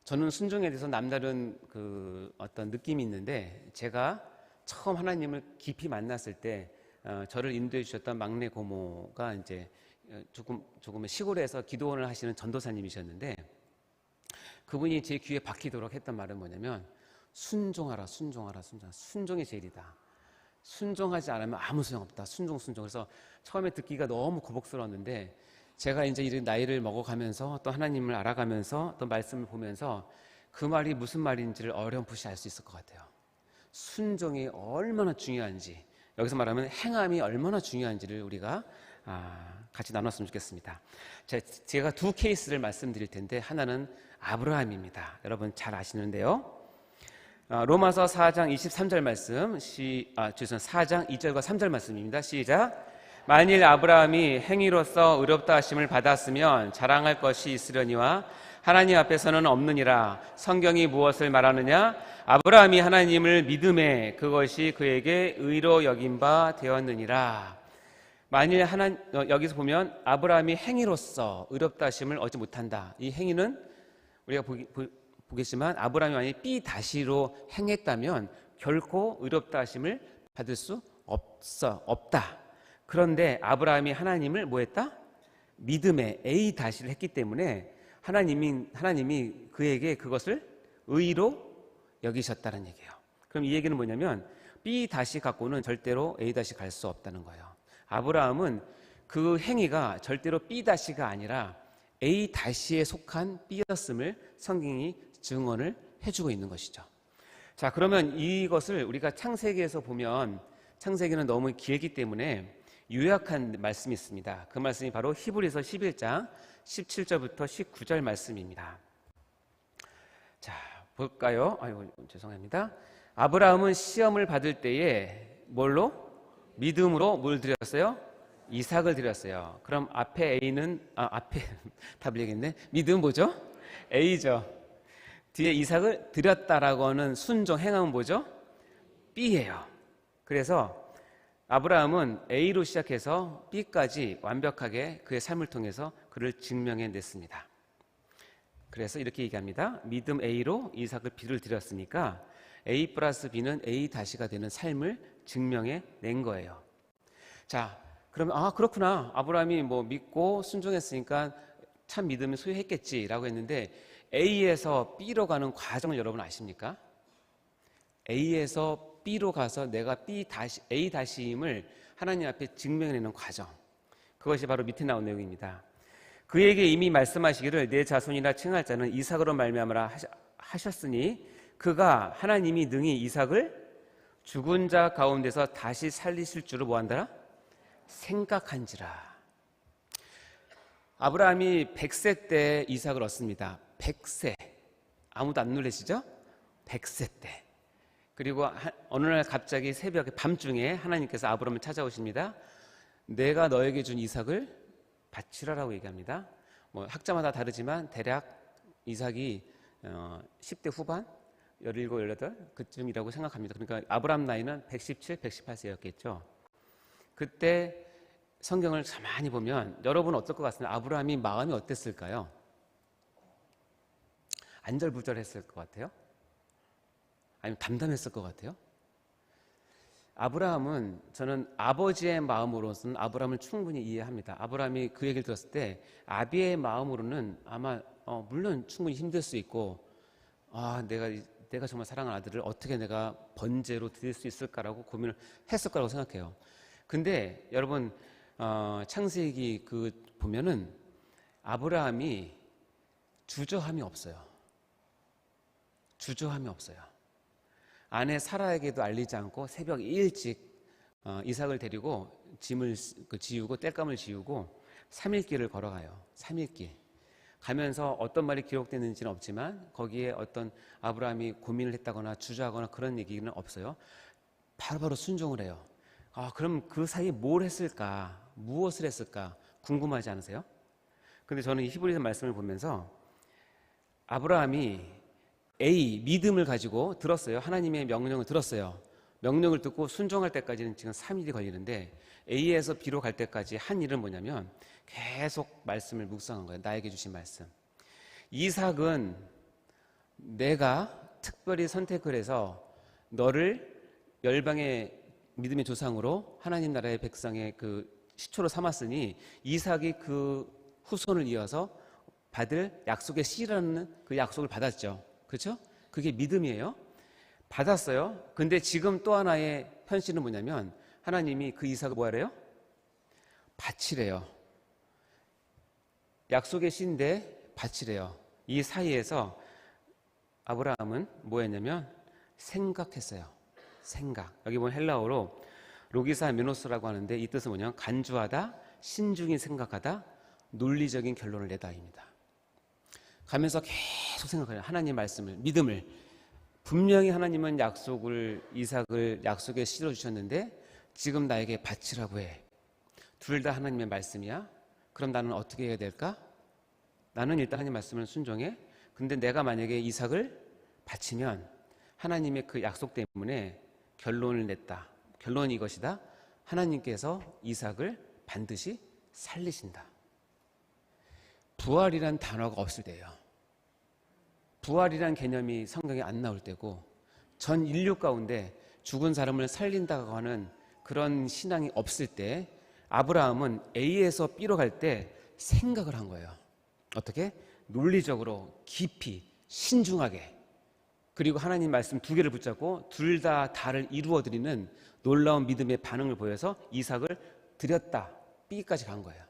저는 순종에 대해서 남다른 어떤 느낌이 있는데, 제가 처음 하나님을 깊이 만났을 때 저를 인도해 주셨던 막내 고모가 이제 조금 시골에서 기도원을 하시는 전도사님이셨는데, 그분이 제 귀에 박히도록 했던 말은 뭐냐면 순종하라, 순종하라, 순종. 순종이 제일이다. 순종하지 않으면 아무 소용없다. 순종. 그래서 처음에 듣기가 너무 거북스러웠는데, 제가 이제 이런 나이를 먹어가면서 또 하나님을 알아가면서 또 말씀을 보면서 그 말이 무슨 말인지를 어렴풋이 알 수 있을 것 같아요. 순종이 얼마나 중요한지, 여기서 말하면 행함이 얼마나 중요한지를 우리가 같이 나눴으면 좋겠습니다. 제가 두 케이스를 말씀드릴 텐데, 하나는 아브라함입니다. 여러분 잘 아시는데요. 로마서 4장 23절 말씀, 4장 2절과 3절 말씀입니다. 시작. 만일 아브라함이 행위로서 의롭다 하심을 받았으면 자랑할 것이 있으려니와 하나님 앞에서는 없느니라. 성경이 무엇을 말하느냐? 아브라함이 하나님을 믿음에 그것이 그에게 의로 여긴 바 되었느니라. 만일 여기서 보면 아브라함이 행위로서 의롭다 하심을 얻지 못한다. 이 행위는 우리가 보겠지만 아브라함이 만약 B-로 행했다면 결코 의롭다 하심을 받을 수 없다. 그런데 아브라함이 하나님을 뭐했다? 믿음에 A-를 했기 때문에 하나님이 그에게 그것을 의로 여기셨다는 얘기예요. 그럼 이 얘기는 뭐냐면 B- 갖고는 절대로 A- 갈 수 없다는 거예요. 아브라함은 그 행위가 절대로 B-가 아니라 A-에 속한 B였음을 성경이 증언을 해주고 있는 것이죠. 자, 그러면 이것을 우리가 창세기에서 보면, 창세기는 너무 길기 때문에 요약한 말씀이 있습니다. 그 말씀이 바로 히브리서 11장 17절부터 19절 말씀입니다. 자, 볼까요? 죄송합니다. 아브라함은 시험을 받을 때에 뭘로? 믿음으로 뭘 드렸어요? 이삭을 드렸어요. 그럼 앞에 A는 앞에 답을 얘기했네. 믿음 뭐죠? A죠. 뒤에 이삭을 드렸다라고 하는 순종 행함은 뭐죠? B예요. 그래서 아브라함은 A로 시작해서 B까지 완벽하게 그의 삶을 통해서 그를 증명해냈습니다. 그래서 이렇게 얘기합니다. 믿음 A로 이삭을 B를 드렸으니까 A 플러스 B는 A-가 되는 삶을 증명해낸 거예요. 자, 그러면 그렇구나. 아브라함이 믿고 순종했으니까 참 믿음을 소유했겠지라고 했는데, A에서 B로 가는 과정을 여러분 아십니까? A에서 B로 가서 내가 A-임을 하나님 앞에 증명해내는 과정, 그것이 바로 밑에 나온 내용입니다. 그에게 이미 말씀하시기를 내 자손이라 칭할 자는 이삭으로 말미암으라 하셨으니 그가 하나님이 능히 이삭을 죽은 자 가운데서 다시 살리실 줄을 뭐한다라? 생각한지라. 아브라함이 100세 때 이삭을 얻습니다. 100세. 아무도 안 놀라시죠? 100세 때. 그리고 어느 날 갑자기 새벽에 밤중에 하나님께서 아브라함을 찾아오십니다. 내가 너에게 준 이삭을 바치라라고 얘기합니다. 뭐 학자마다 다르지만 대략 이삭이 10대 후반, 17, 18 그쯤이라고 생각합니다. 그러니까 아브라함 나이는 117, 118세였겠죠. 그때 성경을 가만히 보면 여러분 어떨 것 같습니다. 아브라함이 마음이 어땠을까요? 안절부절했을 것 같아요? 아니면 담담했을 것 같아요? 아브라함은 저는 아버지의 마음으로서는 아브라함을 충분히 이해합니다. 아브라함이 그 얘기를 들었을 때 아비의 마음으로는 아마 물론 충분히 힘들 수 있고 내가 정말 사랑하는 아들을 어떻게 내가 번제로 드릴 수 있을까라고 고민을 했을 거라고 생각해요. 근데 여러분 창세기 보면은 아브라함이 주저함이 없어요. 주저함이 없어요. 아내 사라에게도 알리지 않고 새벽 일찍 이삭을 데리고 짐을 지우고 땔감을 지우고 3일 길을 걸어가요. 3일 길. 가면서 어떤 말이 기록되는지는 없지만 거기에 어떤 아브라함이 고민을 했다거나 주저하거나 그런 얘기는 없어요. 바로바로 순종을 해요. 그럼 그 사이에 뭘 했을까? 무엇을 했을까? 궁금하지 않으세요? 근데 저는 이 히브리서 말씀을 보면서 아브라함이 믿음을 가지고 들었어요. 하나님의 명령을 들었어요. 명령을 듣고 순종할 때까지는 지금 3일이 걸리는데 A에서 B로 갈 때까지 한 일은 뭐냐면 계속 말씀을 묵상한 거예요. 나에게 주신 말씀. 이삭은 내가 특별히 선택을 해서 너를 열방의 믿음의 조상으로 하나님 나라의 백성의 시초로 삼았으니 이삭이 그 후손을 이어서 받을 약속의 씨라는 그 약속을 받았죠. 그렇죠? 그게 믿음이에요. 받았어요. 근데 지금 또 하나의 현실은 뭐냐면 하나님이 그 이삭을 뭐 하래요? 바치래요. 약속의 씨인데 바치래요. 이 사이에서 아브라함은 뭐 했냐면 생각했어요. 생각. 여기 보면 헬라어로 로기사 메노스라고 하는데 이 뜻은 뭐냐면 간주하다, 신중히 생각하다, 논리적인 결론을 내다입니다. 가면서 계속 생각해요. 하나님 말씀을, 믿음을. 분명히 하나님은 이삭을 약속에 실어주셨는데 지금 나에게 바치라고 해. 둘 다 하나님의 말씀이야. 그럼 나는 어떻게 해야 될까? 나는 일단 하나님 말씀을 순종해. 근데 내가 만약에 이삭을 바치면 하나님의 그 약속 때문에 결론을 냈다. 결론이 이것이다. 하나님께서 이삭을 반드시 살리신다. 부활이란 단어가 없을 때예요. 부활이란 개념이 성경에 안 나올 때고 전 인류 가운데 죽은 사람을 살린다고 하는 그런 신앙이 없을 때 아브라함은 A에서 B로 갈 때 생각을 한 거예요. 어떻게? 논리적으로 깊이 신중하게 그리고 하나님 말씀 두 개를 붙잡고 둘 다 다를 이루어드리는 놀라운 믿음의 반응을 보여서 이삭을 드렸다. B까지 간 거예요.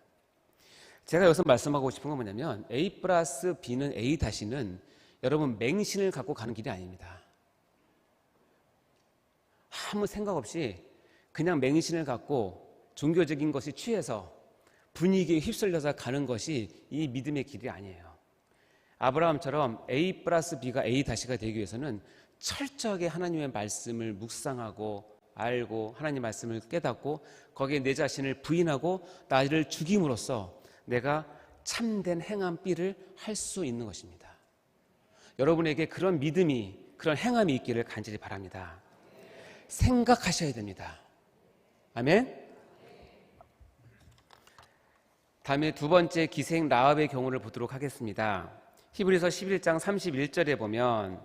제가 여기서 말씀하고 싶은 건 뭐냐면 A 플러스 B는 A 다시는 여러분 맹신을 갖고 가는 길이 아닙니다. 아무 생각 없이 그냥 맹신을 갖고 종교적인 것이 취해서 분위기에 휩쓸려서 가는 것이 이 믿음의 길이 아니에요. 아브라함처럼 A 플러스 B가 A 다시가 되기 위해서는 철저하게 하나님의 말씀을 묵상하고 알고 하나님 말씀을 깨닫고 거기에 내 자신을 부인하고 나를 죽임으로써 내가 참된 행함 B를 할 수 있는 것입니다. 여러분에게 그런 믿음이 그런 행함이 있기를 간절히 바랍니다. 생각하셔야 됩니다. 아멘. 다음에 두 번째 기생 라합의 경우를 보도록 하겠습니다. 히브리서 11장 31절에 보면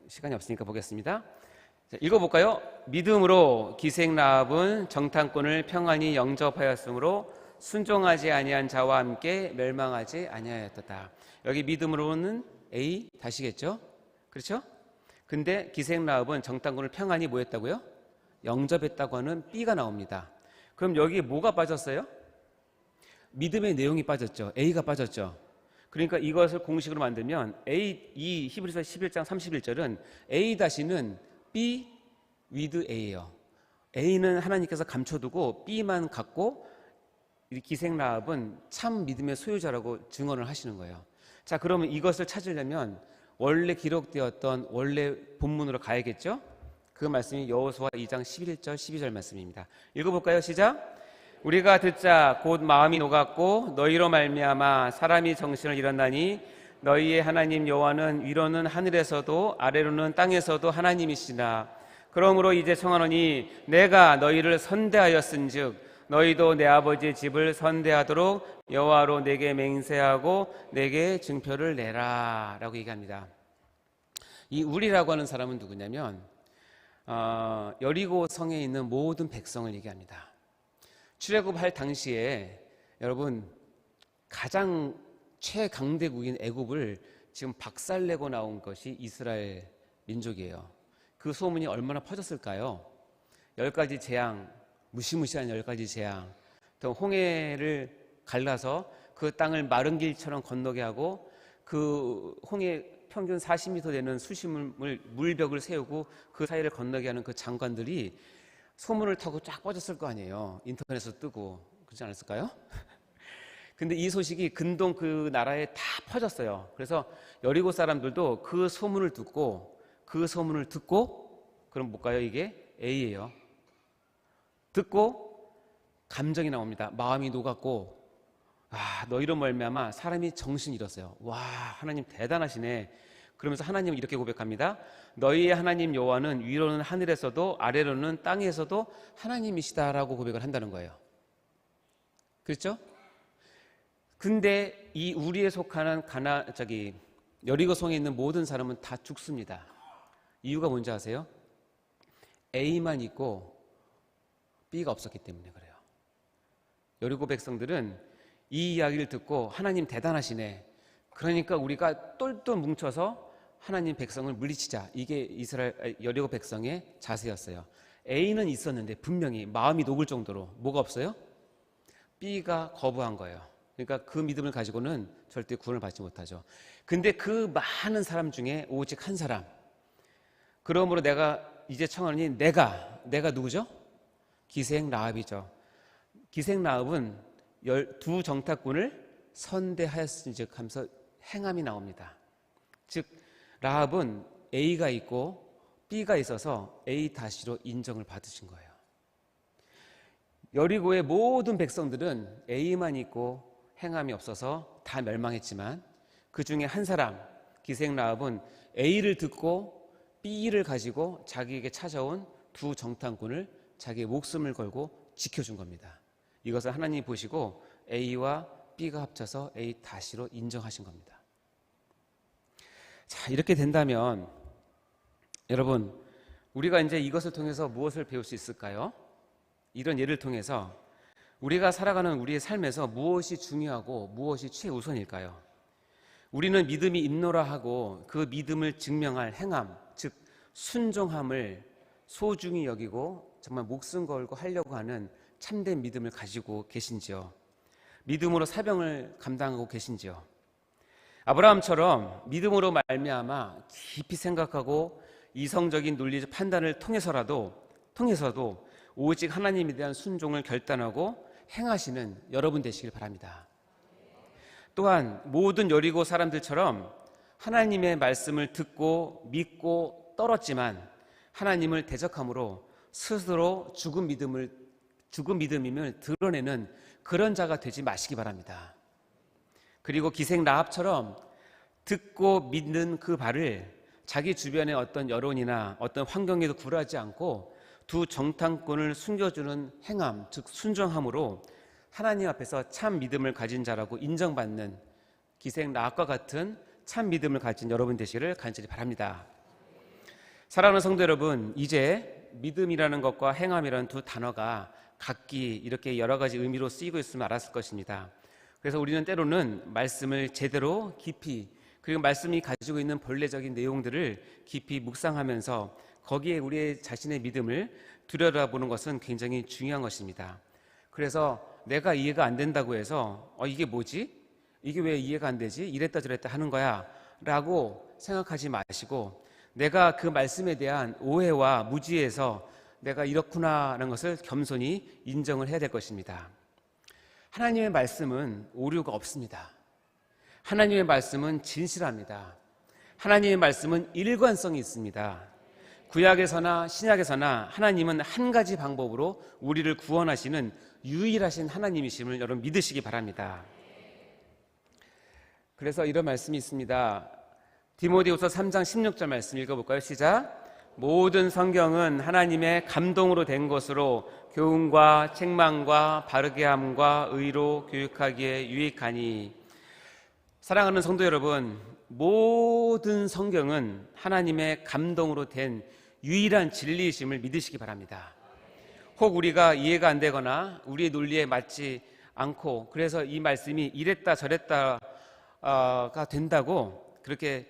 시간이 없으니까 보겠습니다. 읽어볼까요? 믿음으로 기생 라합은 정탐꾼을 평안히 영접하였으므로 순종하지 아니한 자와 함께 멸망하지 아니하였도다. 여기 믿음으로는 A 다시겠죠? 그렇죠? 근데 기생 라합은 정탐꾼을 평안히 뭐 했다고요? 영접했다고 하는 B가 나옵니다. 그럼 여기에 뭐가 빠졌어요? 믿음의 내용이 빠졌죠. A가 빠졌죠. 그러니까 이것을 공식으로 만들면 이 히브리서 11장 31절은 A 다시는 B with A예요. A는 하나님께서 감춰두고 B만 갖고 이 기생 라합은 참 믿음의 소유자라고 증언을 하시는 거예요. 자, 그러면 이것을 찾으려면 원래 기록되었던 원래 본문으로 가야겠죠? 그 말씀이 여호수아 2장 11절 12절 말씀입니다. 읽어볼까요? 시작. 우리가 듣자 곧 마음이 녹았고 너희로 말미암아 사람이 정신을 잃었나니 너희의 하나님 여호와는 위로는 하늘에서도 아래로는 땅에서도 하나님이시나 그러므로 이제 청하노니 내가 너희를 선대하였은즉 너희도 내 아버지의 집을 선대하도록 여호와로 내게 맹세하고 내게 증표를 내라 라고 얘기합니다. 이 우리라고 하는 사람은 누구냐면 여리고 성에 있는 모든 백성을 얘기합니다. 출애굽할 당시에 여러분 가장 최강대국인 애굽을 지금 박살내고 나온 것이 이스라엘 민족이에요. 그 소문이 얼마나 퍼졌을까요? 10가지 재앙, 무시무시한 10가지 재앙, 또 홍해를 갈라서 그 땅을 마른 길처럼 건너게 하고 그 홍해 평균 40m 되는 수심을 물벽을 세우고 그 사이를 건너게 하는 그 장관들이 소문을 타고 쫙 퍼졌을 거 아니에요. 인터넷에서 뜨고 그렇지 않았을까요? 근데 이 소식이 근동 그 나라에 다 퍼졌어요. 그래서 여리고 사람들도 그 소문을 듣고 그럼 뭘까요? 이게 A예요. 듣고 감정이 나옵니다. 마음이 녹았고 너희로 말미암아 사람이 정신이 잃었어요. 와, 하나님 대단하시네. 그러면서 하나님은 이렇게 고백합니다. 너희의 하나님 여호와는 위로는 하늘에서도 아래로는 땅에서도 하나님이시다라고 고백을 한다는 거예요. 그렇죠? 근데 이 우리에 속하는 여리고성에 있는 모든 사람은 다 죽습니다. 이유가 뭔지 아세요? A만 있고 B가 없었기 때문에 그래요. 여리고 백성들은 이 이야기를 듣고 하나님 대단하시네. 그러니까 우리가 똘똘 뭉쳐서 하나님 백성을 물리치자. 이게 여리고 백성의 자세였어요. A는 있었는데 분명히 마음이 녹을 정도로 뭐가 없어요? B가 거부한 거예요. 그러니까 그 믿음을 가지고는 절대 구원을 받지 못하죠. 근데 그 많은 사람 중에 오직 한 사람. 그러므로 내가 이제 청하노니 내가 누구죠? 기생 라합이죠. 기생 라합은 두 정탐꾼을 선대하였은즉 하면서 행함이 나옵니다. 즉 라합은 A가 있고 B가 있어서 A-로 인정을 받으신 거예요. 여리고의 모든 백성들은 A만 있고 행함이 없어서 다 멸망했지만 그 중에 한 사람 기생 라합은 A를 듣고 B를 가지고 자기에게 찾아온 두 정탐꾼을 자기의 목숨을 걸고 지켜준 겁니다. 이것을 하나님이 보시고 A와 B가 합쳐서 A-로 인정하신 겁니다. 자, 이렇게 된다면 여러분 우리가 이제 이것을 통해서 무엇을 배울 수 있을까요? 이런 예를 통해서 우리가 살아가는 우리의 삶에서 무엇이 중요하고 무엇이 최우선일까요? 우리는 믿음이 있노라 하고 그 믿음을 증명할 행함, 즉 순종함을 소중히 여기고 정말 목숨 걸고 하려고 하는 참된 믿음을 가지고 계신지요? 믿음으로 사명을 감당하고 계신지요? 아브라함처럼 믿음으로 말미암아 깊이 생각하고 이성적인 논리적 판단을 통해서도 오직 하나님에 대한 순종을 결단하고 행하시는 여러분 되시길 바랍니다. 또한 모든 여리고 사람들처럼 하나님의 말씀을 듣고 믿고 떨었지만 하나님을 대적함으로 스스로 죽은 믿음임을 드러내는 그런 자가 되지 마시기 바랍니다. 그리고 기생 라합처럼 듣고 믿는 그 바를 자기 주변의 어떤 여론이나 어떤 환경에도 굴하지 않고 두 정탐꾼을 숨겨주는 행함, 즉 순종함으로 하나님 앞에서 참 믿음을 가진 자라고 인정받는 기생 라합과 같은 참 믿음을 가진 여러분 되시기를 간절히 바랍니다. 사랑하는 성도 여러분, 이제 믿음이라는 것과 행함이라는 두 단어가 각기 이렇게 여러 가지 의미로 쓰이고 있음을 알았을 것입니다. 그래서 우리는 때로는 말씀을 제대로 깊이, 그리고 말씀이 가지고 있는 본래적인 내용들을 깊이 묵상하면서 거기에 우리의 자신의 믿음을 들여다보는 것은 굉장히 중요한 것입니다. 그래서 내가 이해가 안 된다고 해서 이게 뭐지? 이게 왜 이해가 안 되지? 이랬다 저랬다 하는 거야 라고 생각하지 마시고 내가 그 말씀에 대한 오해와 무지에서 내가 이렇구나라는 것을 겸손히 인정을 해야 될 것입니다. 하나님의 말씀은 오류가 없습니다. 하나님의 말씀은 진실합니다. 하나님의 말씀은 일관성이 있습니다. 구약에서나 신약에서나 하나님은 한 가지 방법으로 우리를 구원하시는 유일하신 하나님이심을 여러분 믿으시기 바랍니다. 그래서 이런 말씀이 있습니다. 디모데후서 3장 16절 말씀 읽어볼까요? 시작. 모든 성경은 하나님의 감동으로 된 것으로 교훈과 책망과 바르게 함과 의로 교육하기에 유익하니. 사랑하는 성도 여러분, 모든 성경은 하나님의 감동으로 된 유일한 진리이심을 믿으시기 바랍니다. 혹 우리가 이해가 안 되거나 우리의 논리에 맞지 않고 그래서 이 말씀이 이랬다 저랬다가 된다고 그렇게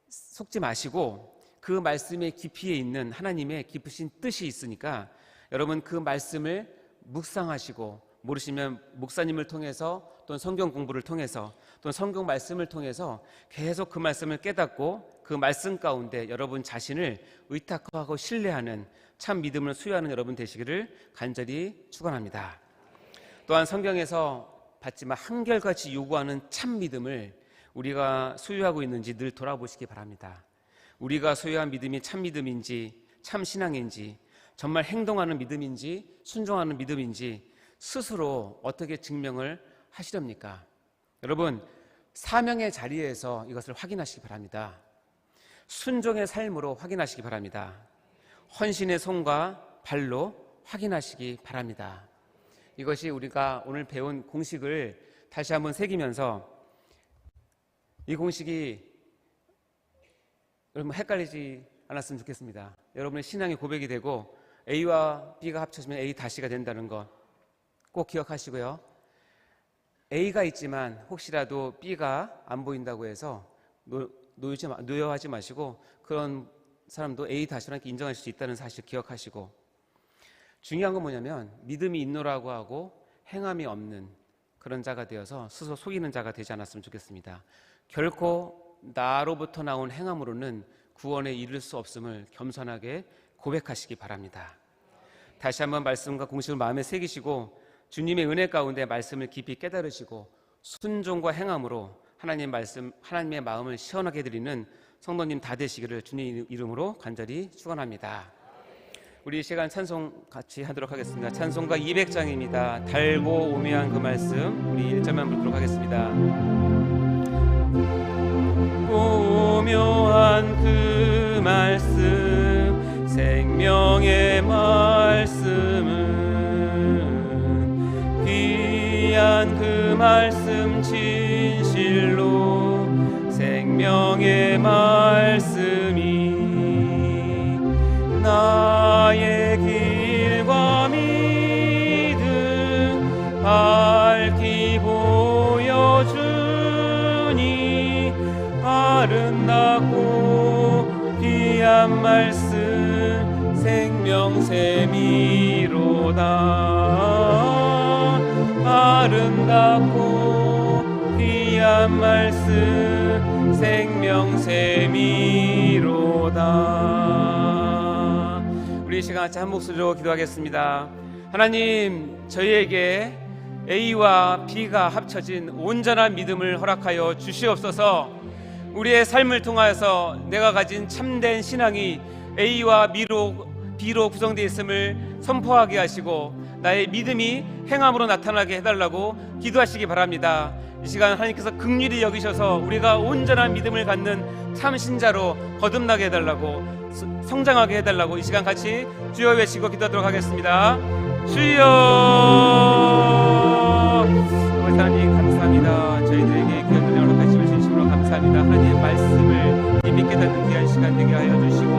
속지 마시고, 그 말씀의 깊이에 있는 하나님의 깊으신 뜻이 있으니까 여러분 그 말씀을 묵상하시고, 모르시면 목사님을 통해서 또는 성경 공부를 통해서 또는 성경 말씀을 통해서 계속 그 말씀을 깨닫고 그 말씀 가운데 여러분 자신을 의탁하고 신뢰하는 참 믿음을 수여하는 여러분 되시기를 간절히 축원합니다. 또한 성경에서 받지만 한결같이 요구하는 참 믿음을 우리가 소유하고 있는지 늘 돌아보시기 바랍니다. 우리가 소유한 믿음이 참 믿음인지 참 신앙인지, 정말 행동하는 믿음인지 순종하는 믿음인지 스스로 어떻게 증명을 하시렵니까? 여러분, 사명의 자리에서 이것을 확인하시기 바랍니다. 순종의 삶으로 확인하시기 바랍니다. 헌신의 손과 발로 확인하시기 바랍니다. 이것이 우리가 오늘 배운 공식을 다시 한번 새기면서, 이 공식이 여러분 헷갈리지 않았으면 좋겠습니다. 여러분의 신앙의 고백이 되고 A와 B가 합쳐지면 A 다시가 된다는 것 꼭 기억하시고요. A가 있지만 혹시라도 B가 안 보인다고 해서 노여하지 마시고 그런 사람도 A 다시로 인정하실 수 있다는 사실 기억하시고, 중요한 건 뭐냐면 믿음이 있노라고 하고 행함이 없는 그런 자가 되어서 스스로 속이는 자가 되지 않았으면 좋겠습니다. 결코 나로부터 나온 행함으로는 구원에 이를 수 없음을 겸손하게 고백하시기 바랍니다. 다시 한번 말씀과 공식을 마음에 새기시고 주님의 은혜 가운데 말씀을 깊이 깨달으시고 순종과 행함으로 하나님의 마음을 시원하게 해드리는 성도님 다 되시기를 주님 이름으로 간절히 축원합니다. 우리 이 시간 찬송 같이 하도록 하겠습니다. 찬송가 200장입니다. 달고 오묘한 그 말씀, 우리 1절만 부르도록 하겠습니다. 오묘한 그 말씀, 생명의 말씀은 귀한 그 말씀, 진실로 생명의 말씀이 나의 길과 믿음 밝히 보여주니 아름답고 귀한 말씀 생명샘이로다. 아름답고 귀한 말씀 생명샘이로다. 우리 이 시간 같이 한 목소리로 기도하겠습니다. 하나님, 저희에게 A와 B가 합쳐진 온전한 믿음을 허락하여 주시옵소서. 우리의 삶을 통하여서 내가 가진 참된 신앙이 A와 B로 구성되어 있음을 선포하게 하시고 나의 믿음이 행함으로 나타나게 해달라고 기도하시기 바랍니다. 이 시간 하나님께서 긍휼히 여기셔서 우리가 온전한 믿음을 갖는 참 신자로 거듭나게 해달라고, 성장하게 해달라고 이 시간 같이 주여 외치고 기도하도록 하겠습니다. 주여. 아버지 하나님 감사합니다. 저희들에게 귀한 은혜를 허락하시며 진심으로 감사합니다. 하나님의 말씀을 이미 깨닫는 귀한 시간 되게 하여 주시고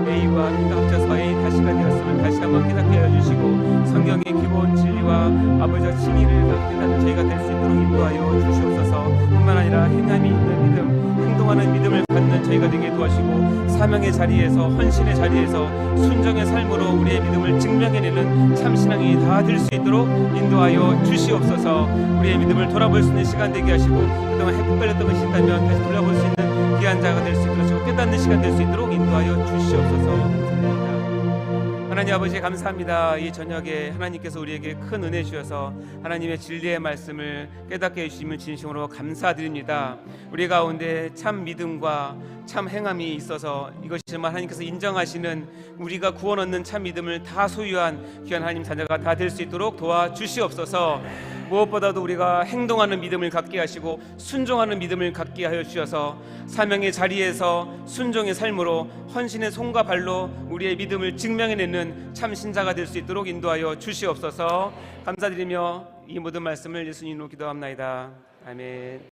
A와 B가 합쳐서 A 다시가 되었음을 다시 한번 깨닫게 하여 주시고 성경의 기본 진리와 아버지의 진리를 깨닫는 저희가 될 수 있도록 인도하여 주시옵소서. 뿐만 아니라 행함이 있는 믿음, 행동하는 믿음을 갖는 저희가 되게 도와주시고 사명의 자리에서, 헌신의 자리에서 순종의 삶으로 우리의 믿음을 증명해내는 참신앙이 다 될 수 있도록 인도하여 주시옵소서. 우리의 믿음을 돌아볼 수 있는 시간 되게 하시고 그동안 헷갈렸던 것이 있다면 다시 돌아볼 수 있는 귀한 자가 될 수 있도록 하시고 깨닫는 시간 될 수 있도록 인도하여 주시옵소서. 하나님 아버지 감사합니다. 이 저녁에 하나님께서 우리에게 큰 은혜 주셔서 하나님의 진리의 말씀을 깨닫게 해주심을 진심으로 감사드립니다. 우리 가운데 참 믿음과 참 행함이 있어서 이것이 정말 하나님께서 인정하시는 우리가 구원 얻는 참 믿음을 다 소유한 귀한 하나님 자녀가 다 될 수 있도록 도와주시옵소서. 무엇보다도 우리가 행동하는 믿음을 갖게 하시고 순종하는 믿음을 갖게 하여 주셔서 사명의 자리에서 순종의 삶으로 헌신의 손과 발로 우리의 믿음을 증명해내는 참 신자가 될 수 있도록 인도하여 주시옵소서. 감사드리며 이 모든 말씀을 예수님으로 기도합나이다. 아멘.